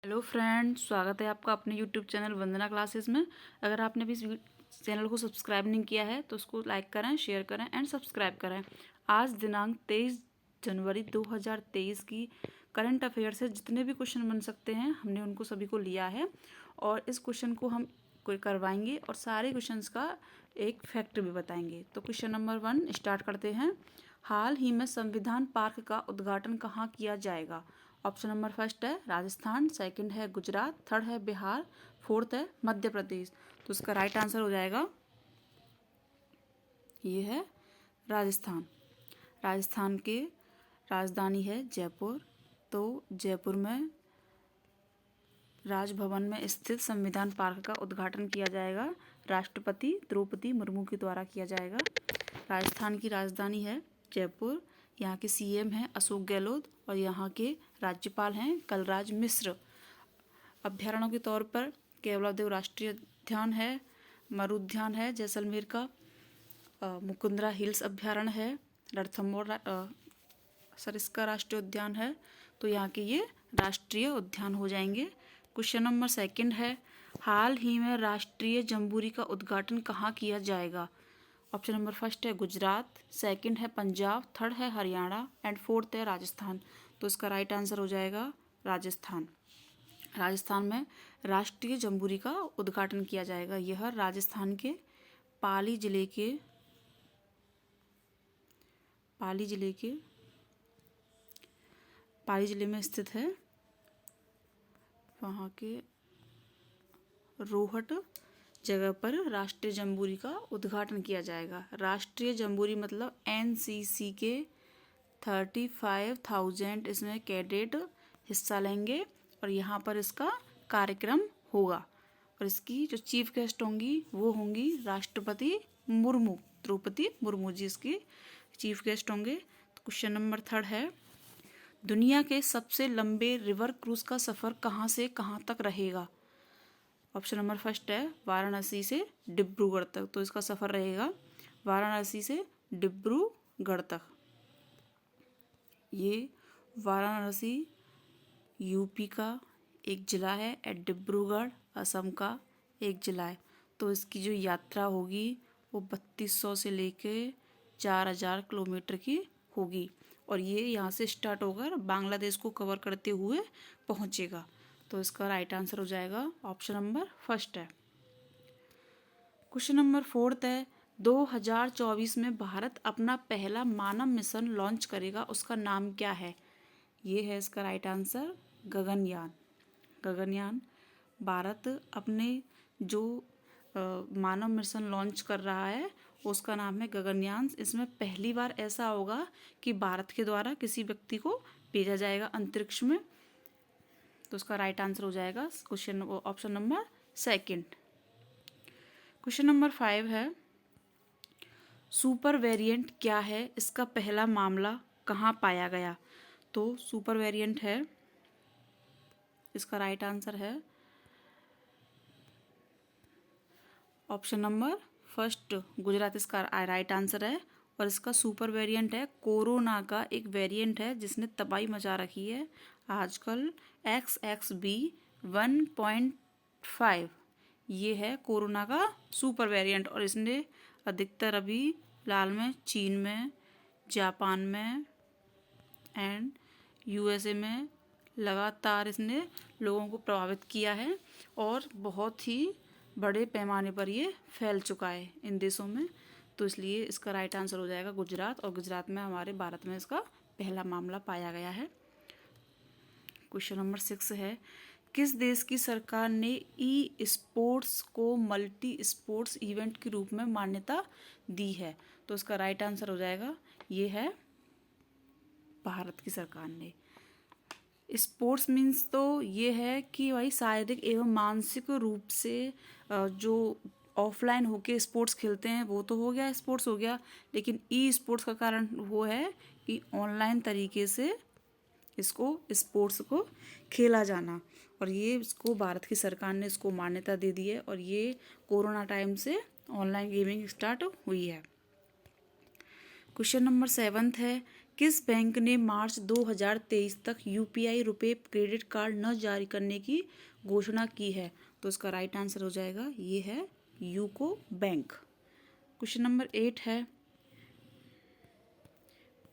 Hello friend, स्वागत है आपका अपने यूट्यूब चैनल वंदना क्लासेस में। अगर आपने भी इस चैनल को सब्सक्राइब नहीं किया है तो उसको लाइक करें, शेयर करें एंड सब्सक्राइब करें। आज दिनांक 23 जनवरी 2023 की करंट अफेयर से जितने भी क्वेश्चन बन सकते हैं हमने उनको सभी को लिया है और इस क्वेश्चन को हम कोई करवाएंगे और सारे क्वेश्चंस का एक फैक्ट भी बताएंगे। तो क्वेश्चन नंबर 1 स्टार्ट करते हैं। हाल ही में संविधान पार्क का उद्घाटन कहाँ किया जाएगा? ऑप्शन नंबर फर्स्ट है राजस्थान, सेकंड है गुजरात, थर्ड है बिहार, फोर्थ है मध्य प्रदेश। तो इसका राइट आंसर हो जाएगा ये है राजस्थान। राजस्थान के राजधानी है जयपुर। तो जयपुर में राजभवन में स्थित संविधान पार्क का उद्घाटन किया जाएगा। राष्ट्रपति द्रौपदी मुर्मू के द्वारा किया जाएगा। राजस्थान की राजधानी है जयपुर। यहाँ के सीएम हैं अशोक गहलोत और यहाँ के राज्यपाल हैं कलराज मिश्र। अभ्यारण्यों के तौर पर केवलादेव राष्ट्रीय उद्यान है, मरुद्यान है जैसलमेर का, मुकुंदरा हिल्स अभ्यारण्य है, रणथंभौर सरिस्का राष्ट्रीय उद्यान है। तो यहाँ के ये राष्ट्रीय उद्यान हो जाएंगे। क्वेश्चन नंबर सेकंड है, हाल ही में राष्ट्रीय जम्बूरी का उद्घाटन कहाँ किया जाएगा? ऑप्शन नंबर फर्स्ट है गुजरात, सेकंड है पंजाब, थर्ड है हरियाणा एंड फोर्थ है राजस्थान। तो इसका राइट आंसर हो जाएगा राजस्थान। राजस्थान में राष्ट्रीय जम्बूरी का उद्घाटन किया जाएगा। यह राजस्थान के पाली जिले में स्थित है। वहाँ के रोहट जगह पर राष्ट्रीय जम्बूरी का उद्घाटन किया जाएगा। राष्ट्रीय जम्बूरी मतलब एनसीसी के 35,000 इसमें कैडेट हिस्सा लेंगे और यहाँ पर इसका कार्यक्रम होगा। और इसकी जो चीफ गेस्ट होंगी वो होंगी राष्ट्रपति मुर्मू, द्रौपदी मुर्मू जी इसकी चीफ गेस्ट होंगे। तो क्वेश्चन नंबर थर्ड है, दुनिया के सबसे लंबे रिवर क्रूज का सफ़र कहाँ से कहाँ तक रहेगा? ऑप्शन नंबर फर्स्ट है वाराणसी से डिब्रूगढ़ तक। तो इसका सफ़र रहेगा वाराणसी से डिब्रूगढ़ तक। ये वाराणसी यूपी का एक ज़िला है और डिब्रूगढ़ असम का एक ज़िला है। तो इसकी जो यात्रा होगी वो 3200 से लेके 4000 किलोमीटर की होगी और ये यहाँ से स्टार्ट होकर बांग्लादेश को कवर करते हुए पहुँचेगा। तो इसका राइट आंसर हो जाएगा ऑप्शन नंबर फर्स्ट है। क्वेश्चन नंबर फोर्थ है, 2024 में भारत अपना पहला मानव मिशन लॉन्च करेगा, उसका नाम क्या है? ये है इसका राइट आंसर गगनयान। गगनयान भारत अपने जो मानव मिशन लॉन्च कर रहा है उसका नाम है गगनयान। इसमें पहली बार ऐसा होगा कि भारत के द्वारा किसी व्यक्ति को भेजा जाएगा अंतरिक्ष में। तो उसका राइट आंसर हो जाएगा question option number second. Question number 5 है, सुपर वेरिएंट क्या है, इसका पहला मामला कहाँ पाया गया? तो सुपर वेरिएंट है, इसका राइट आंसर है ऑप्शन नंबर फर्स्ट गुजरात, इसका राइट आंसर है। और इसका सुपर वेरिएंट है कोरोना का एक वेरिएंट है जिसने तबाही मचा रखी है आजकल, XXB1.5। ये है कोरोना का सुपर वेरिएंट और इसने अधिकतर अभी फिलहाल में चीन में, जापान में एंड यूएसए में लगातार इसने लोगों को प्रभावित किया है और बहुत ही बड़े पैमाने पर ये फैल चुका है इन देशों में। तो इसलिए इसका राइट आंसर हो जाएगा गुजरात और गुजरात में हमारे भारत में इसका पहला मामला पाया गया है। क्वेश्चन नंबर 6 है, किस देश की सरकार ने ई स्पोर्ट्स को मल्टी स्पोर्ट्स इवेंट के रूप में मान्यता दी है? तो इसका राइट आंसर हो जाएगा ये है भारत की सरकार ने। स्पोर्ट्स मीन्स तो ये है कि भाई शारीरिक एवं मानसिक रूप से जो ऑफलाइन होके स्पोर्ट्स खेलते हैं वो तो हो गया, स्पोर्ट्स हो गया, लेकिन ई स्पोर्ट्स का कारण वो है कि ऑनलाइन तरीके से इसको स्पोर्ट्स को खेला जाना। और ये इसको भारत की सरकार ने इसको मान्यता दे दी है और ये कोरोना टाइम से ऑनलाइन गेमिंग स्टार्ट हुई है। क्वेश्चन नंबर 7 है, किस बैंक ने मार्च 2023 तक यूपीआई रुपए क्रेडिट कार्ड न जारी करने की घोषणा की है? तो इसका राइट आंसर हो जाएगा ये है यूको बैंक। क्वेश्चन नंबर 8 है,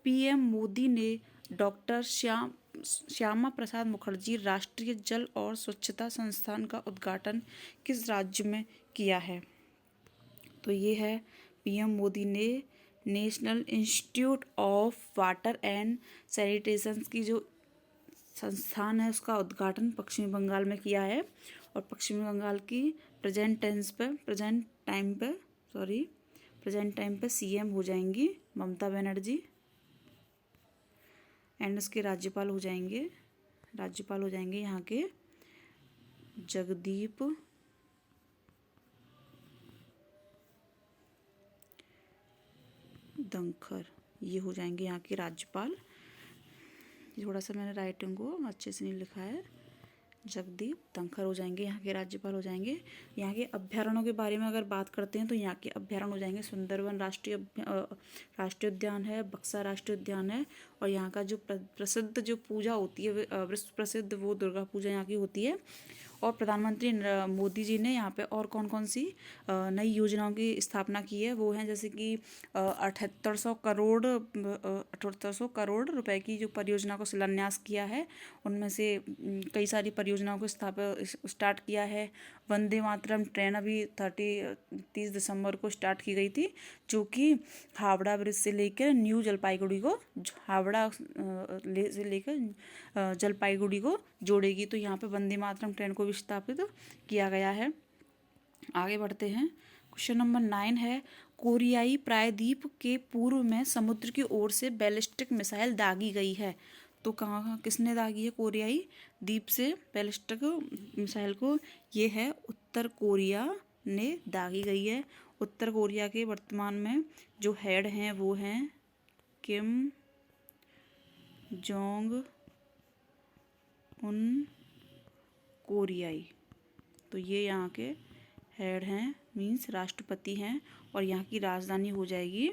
पीएम मोदी ने डॉक्टर श्यामा प्रसाद मुखर्जी राष्ट्रीय जल और स्वच्छता संस्थान का उद्घाटन किस राज्य में किया है? तो ये है पीएम मोदी ने national institute of water and sanitation की जो संस्थान है उसका उद्घाटन पश्चिमी बंगाल में किया है। और पश्चिमी बंगाल की प्रेजेंट टाइम पे सीएम हो जाएंगी ममता बनर्जी एंड उसके राज्यपाल हो जाएंगे यहाँ के जगदीप धनखड़, ये हो जाएंगे यहाँ के राज्यपाल। थोड़ा सा मैंने राइटिंग को अच्छे से नहीं लिखा है। जगदीप धनखड़ हो जाएंगे यहाँ के राज्यपाल हो जाएंगे। यहाँ के अभ्यारण्यों के बारे में अगर बात करते हैं तो यहाँ के अभ्यारण्य हो जाएंगे सुंदरवन राष्ट्रीय उद्यान है, बक्सा राष्ट्रीय उद्यान है। और यहाँ का जो प्रसिद्ध जो पूजा होती है विश्व प्रसिद्ध वो दुर्गा पूजा यहाँ की होती है। और प्रधानमंत्री मोदी जी ने यहाँ पे और कौन कौन सी नई योजनाओं की स्थापना की है वो हैं, जैसे कि 7800 करोड़ रुपए की जो परियोजना को शिलान्यास किया है। उनमें से कई सारी परियोजनाओं को स्टार्ट किया है। वंदे मातरम ट्रेन अभी 30 दिसंबर को स्टार्ट की गई थी, जो कि हावड़ा ब्रिज से लेकर न्यू जलपाईगुड़ी को जलपाईगुड़ी को जोड़ेगी। तो यहाँ पे वंदे मातरम ट्रेन को विस्थापित किया गया है। आगे बढ़ते हैं। क्वेश्चन नंबर 9 है, कोरियाई प्रायद्वीप के पूर्व में समुद्र की ओर से बैलिस्टिक मिसाइल दागी गई है। तो कहाँ किसने दागी है कोरियाई द्वीप से बैलिस्टिक मिसाइल को? ये है उत्तर कोरिया ने दागी गई है। उत्तर कोरिया के वर्तमान में जो हेड हैं वो हैं किम जोंग उन कोरियाई। तो ये यहाँ के हेड हैं, मीन्स राष्ट्रपति हैं। और यहाँ की राजधानी हो जाएगी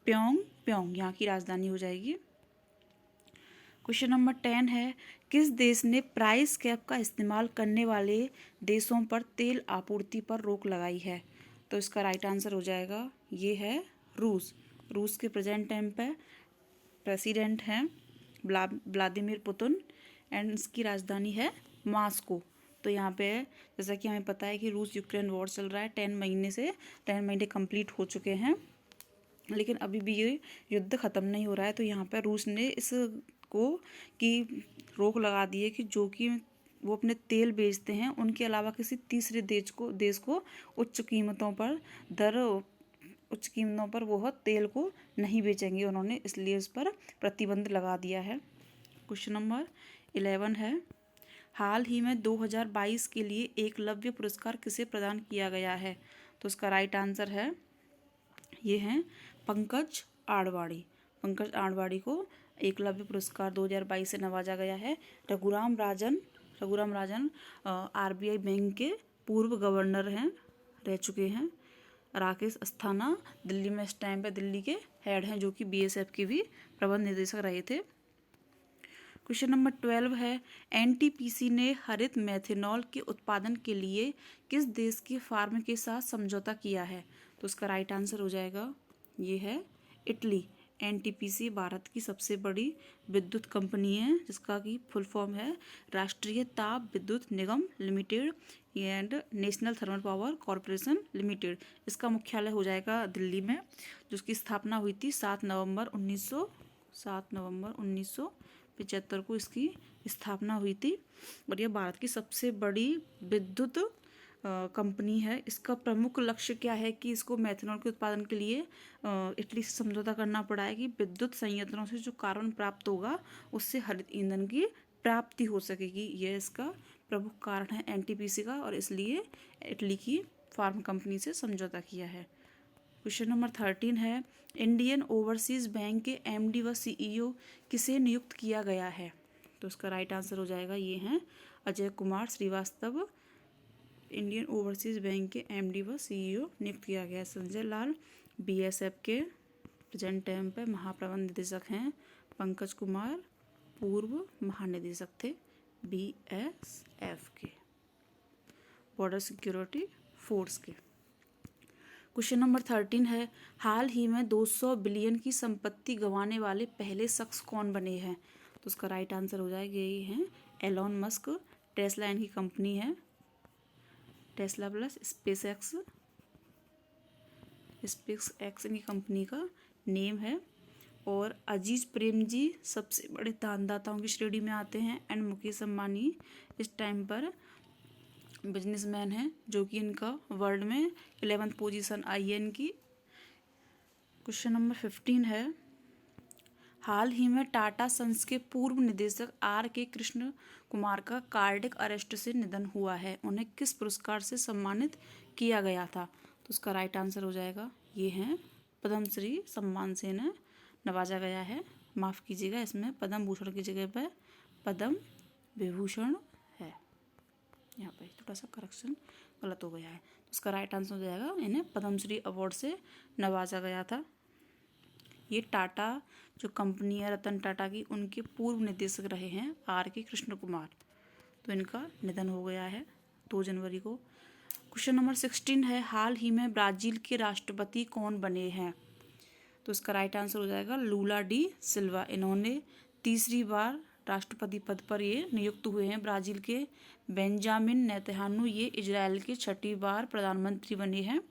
प्योंग यहाँ की राजधानी हो जाएगी। क्वेश्चन नंबर 10 है, किस देश ने प्राइस कैप का इस्तेमाल करने वाले देशों पर तेल आपूर्ति पर रोक लगाई है? तो इसका राइट आंसर हो जाएगा ये है रूस के प्रेजेंट टाइम पे प्रेसिडेंट हैं व्लादिमीर पुतिन एंड इसकी राजधानी है मॉस्को। तो यहाँ पे जैसा कि हमें पता है कि रूस यूक्रेन वॉर चल रहा है 10 महीने कंप्लीट हो चुके हैं, लेकिन अभी भी ये युद्ध ख़त्म नहीं हो रहा है। तो यहाँ पर रूस ने इसको की रोक लगा दी है कि जो कि वो अपने तेल बेचते हैं उनके अलावा किसी तीसरे देश को उच्च कीमतों पर वो तेल को नहीं बेचेंगे उन्होंने, इसलिए इस पर प्रतिबंध लगा दिया है। क्वेश्चन नंबर 11 है, हाल ही में 2022 के लिए एकलव्य पुरस्कार किसे प्रदान किया गया है? तो इसका राइट आंसर है ये हैं पंकज आडवाणी को एकलव्य पुरस्कार 2022 से नवाजा गया है। रघुराम राजन आरबीआई बैंक के पूर्व गवर्नर रह चुके हैं। राकेश अस्थाना दिल्ली में इस टाइम पे दिल्ली के हेड हैं, जो कि बीएसएफ के भी प्रबंध निदेशक रहे थे। क्वेश्चन नंबर 12 है, एनटीपीसी ने हरित मेथनॉल के उत्पादन के लिए किस देश की फार्म के साथ समझौता किया है? तो उसका राइट आंसर हो जाएगा ये है इटली। एनटीपीसी भारत की सबसे बड़ी विद्युत कंपनी है, जिसका की फुल फॉर्म है Rashtriya Tap Vidyut Nigam limited and national thermal power corporation limited. इसका मुख्यालय हो जाएगा दिल्ली में, जिसकी स्थापना हुई थी 7 नवंबर 1975 को इसकी स्थापना हुई थी। और यह भारत की सबसे बड़ी विद्युत कंपनी है। इसका प्रमुख लक्ष्य क्या है कि इसको मेथनॉल के उत्पादन के लिए इटली से समझौता करना पड़ा है कि विद्युत संयंत्रों से जो कार्बन प्राप्त होगा उससे हरित ईंधन की प्राप्ति हो सकेगी। यह इसका प्रमुख कारण है एनटीपीसी का, और इसलिए इटली की फार्म कंपनी से समझौता किया है। क्वेश्चन नंबर 13 है, इंडियन ओवरसीज बैंक के एमडी व सीईओ किसे नियुक्त किया गया है? तो इसका राइट आंसर हो जाएगा ये हैं Ajay Kumar Shrivastava. Indian Overseas Bank के एमडी व सीईओ नियुक्त किया गया है। संजय लाल बीएसएफ के प्रेजेंट टाइम पे महाप्रबंध निदेशक हैं पंकज कुमार, पूर्व महानिदेशक थे BSF के, बॉर्डर सिक्योरिटी फोर्स के। क्वेश्चन नंबर 13 है, हाल ही में 200 बिलियन की संपत्ति गंवाने वाले पहले शख्स कौन बने हैं? तो उसका राइट आंसर हो जाएगा यही है एलोन मस्क। टेस्ला इनकी कंपनी है, टेस्ला प्लस स्पेस एक्स इनकी कंपनी का नेम है। और अजीज प्रेम जी सबसे बड़े दानदाताओं की श्रेणी में आते हैं। एंड मुकेश अंबानी इस टाइम पर बिजनेसमैन हैं, जो कि इनका वर्ल्ड में 11th पोजीशन आई है इनकी। क्वेश्चन नंबर 15 है, हाल ही में टाटा सन्स के पूर्व निदेशक R.K. कृष्ण कुमार का कार्डियक अरेस्ट से निधन हुआ है। उन्हें किस पुरस्कार से सम्मानित किया गया था? तो उसका राइट आंसर हो जाएगा ये हैं पद्मश्री सम्मान से इन्हें नवाजा गया है। माफ़ कीजिएगा, इसमें पद्म भूषण की जगह पर पद्म विभूषण है, यहाँ पे थोड़ा सा करेक्शन गलत हो गया है। तो उसका राइट आंसर हो जाएगा इन्हें पद्मश्री अवार्ड से नवाजा गया था। ये टाटा जो कंपनी है रतन टाटा की, उनके पूर्व निदेशक रहे हैं R.K. कृष्ण कुमार। तो इनका निधन हो गया है 2 जनवरी को। क्वेश्चन नंबर 16 है, हाल ही में ब्राज़ील के राष्ट्रपति कौन बने हैं? तो इसका राइट आंसर हो जाएगा लूला डी सिल्वा। इन्होंने तीसरी बार राष्ट्रपति पद पर ये नियुक्त हुए हैं। ब्राज़ील के बेंजामिन नेतन्याहू ये इजराइल के 6ठी बार प्रधानमंत्री बने हैं।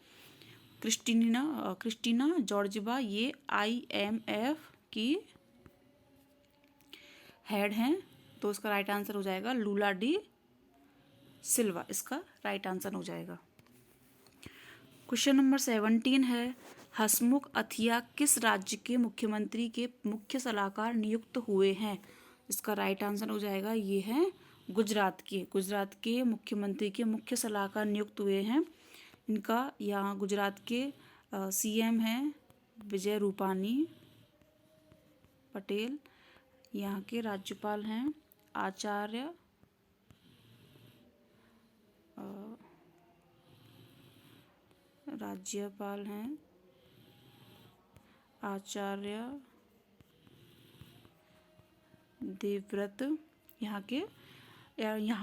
क्रिस्टीना जॉर्जिवा ये IMF की हेड हैं। तो इसका राइट आंसर हो जाएगा लूला डी सिल्वा, इसका राइट आंसर हो जाएगा। क्वेश्चन नंबर 17 है, हसमुख अथिया किस राज्य के मुख्यमंत्री के मुख्य सलाहकार नियुक्त हुए हैं? इसका राइट आंसर हो जाएगा ये है गुजरात के मुख्यमंत्री के मुख्य सलाहकार नियुक्त हुए हैं। इनका यहाँ गुजरात के CM हैं विजय रूपानी पटेल। यहाँ के राज्यपाल हैं आचार्य देवव्रत। यहाँ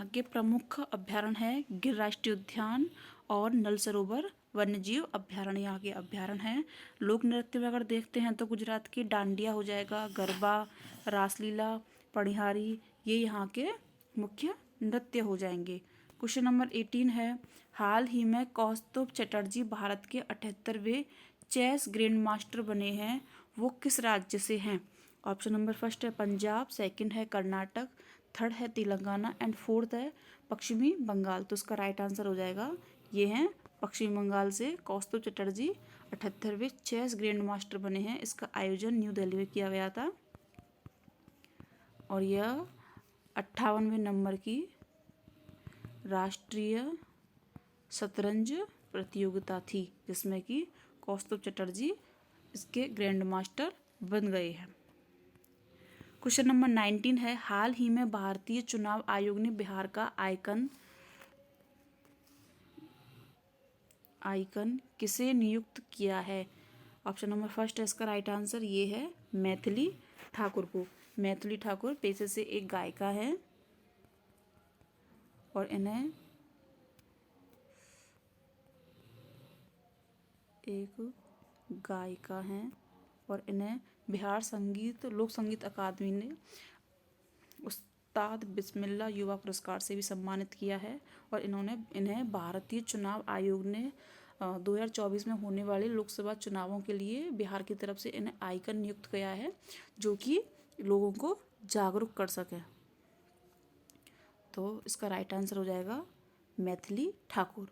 के प्रमुख अभ्यारण्य है गिर राष्ट्रीय उद्यान और नल सरोवर वन्यजीव अभ्यारण्य यहाँ के अभ्यारण्य हैं। लोक नृत्य में अगर देखते हैं तो गुजरात की डांडिया हो जाएगा, गरबा, रासलीला, पढ़िहारी, ये यहाँ के मुख्य नृत्य हो जाएंगे। क्वेश्चन नंबर 18 है, हाल ही में कौस्तुभ चटर्जी भारत के 78वें चेस ग्रैंड मास्टर बने हैं, वो किस राज्य से हैं? ऑप्शन नंबर फर्स्ट है पंजाब, सेकंड है कर्नाटक, थर्ड है तेलंगाना एंड फोर्थ है पश्चिमी बंगाल। तो इसका राइट आंसर हो जाएगा ये हैं पश्चिमी बंगाल से कौस्तुभ चटर्जी 78वें चेस ग्रैंड मास्टर बने हैं। इसका आयोजन न्यू दिल्ली में किया गया था और यह 58वें नंबर की राष्ट्रीय शतरंज प्रतियोगिता थी, जिसमें कि कौस्तुभ चटर्जी इसके ग्रैंड मास्टर बन गए हैं। क्वेश्चन नंबर 19 है, हाल ही में भारतीय चुनाव आयोग ने बिहार का आइकन किसे नियुक्त किया है? ऑप्शन नंबर फर्स्ट है इसका राइट आंसर ये है मैथिली ठाकुर को। मैथिली ठाकुर पेशे से एक गायिका है और इन्हें बिहार संगीत लोक संगीत अकादमी ने उस्ताद बिस्मिल्लाह युवा पुरस्कार से भी सम्मानित किया है। और इन्हें भारतीय चुनाव आयोग ने 2024 में होने वाले लोकसभा चुनावों के लिए बिहार की तरफ से इन्हें आइकन नियुक्त किया है, जो कि लोगों को जागरूक कर सके। तो इसका राइट आंसर हो जाएगा मैथिली ठाकुर।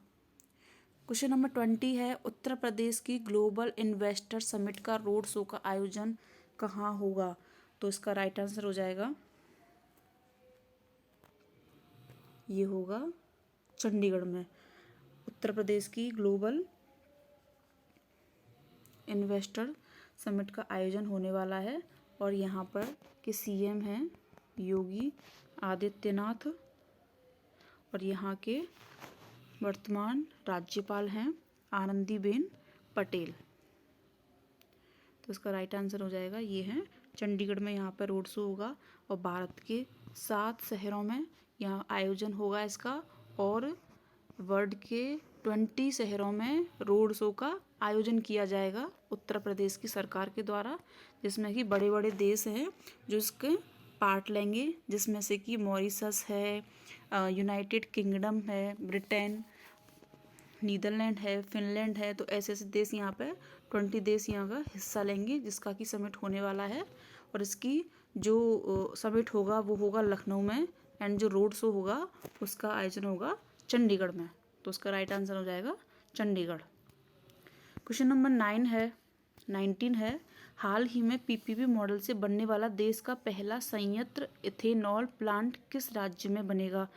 क्वेश्चन नंबर 20 है, उत्तर प्रदेश की ग्लोबल इन्वेस्टर समिट का रोड शो का आयोजन कहाँ होगा? तो इसका राइट आंसर हो जाएगा ये होगा चंडीगढ़ में। उत्तर प्रदेश की ग्लोबल इन्वेस्टर समिट का आयोजन होने वाला है और यहाँ पर के CM हैं योगी आदित्यनाथ और यहाँ के वर्तमान राज्यपाल हैं आनंदीबेन पटेल। तो तो इसका राइट आंसर हो जाएगा ये है चंडीगढ़ में यहाँ पर रोड शो होगा और भारत के 7 शहरों में यहाँ आयोजन होगा इसका और वर्ल्ड के 20 शहरों में रोड शो का आयोजन किया जाएगा उत्तर प्रदेश की सरकार के द्वारा, जिसमें कि बड़े बड़े देश हैं जो इसके पार्ट लेंगे, जिसमें से कि मॉरिशस है, यूनाइटेड किंगडम है, ब्रिटेन, नीदरलैंड है, फिनलैंड है। तो ऐसे ऐसे देश यहाँ पे 20 देश यहाँ का हिस्सा लेंगे जिसका कि समिट होने वाला है। और इसकी जो समिट होगा वो होगा लखनऊ में एंड जो रोड शो होगा उसका आयोजन होगा चंडीगढ़ में। तो उसका राइट आंसर हो जाएगा चंडीगढ़। क्वेश्चन नंबर 19 है हाल ही में पीपीपी मॉडल से बनने वाला देश का पहला संयंत्र इथेनॉल प्लांट किस राज्य में बनेगा।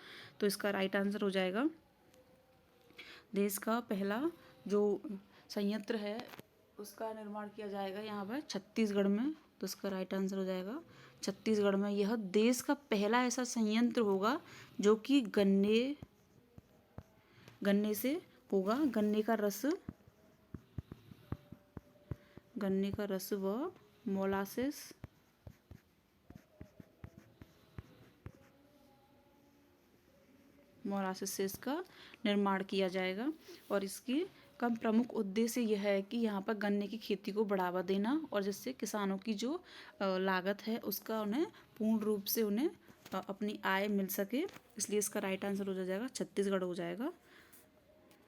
तो इसका राइट आंसर हो जाएगा देश का पहला जो संयंत्र है उसका निर्माण किया जाएगा यहाँ पर छत्तीसगढ़ में। तो इसका राइट आंसर हो जाएगा छत्तीसगढ़ में। यह देश का पहला ऐसा संयंत्र होगा जो कि गन्ने से होगा। गन्ने का रस व मोलासेस से इसका निर्माण किया जाएगा। और इसकी का प्रमुख उद्देश्य यह है कि यहाँ पर गन्ने की खेती को बढ़ावा देना और जिससे किसानों की जो लागत है उसका उन्हें पूर्ण रूप से उन्हें अपनी आय मिल सके, इसलिए इसका राइट आंसर हो जाएगा छत्तीसगढ़ हो जाएगा।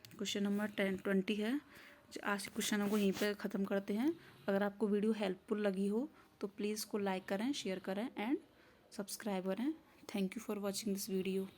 क्वेश्चन नंबर 20 है। आज के क्वेश्चनों को यहीं पर ख़त्म करते हैं। अगर आपको वीडियो हेल्पफुल लगी हो तो प्लीज़ इसको लाइक करें, शेयर करें एंड सब्सक्राइब करें। Thank you for watching this video.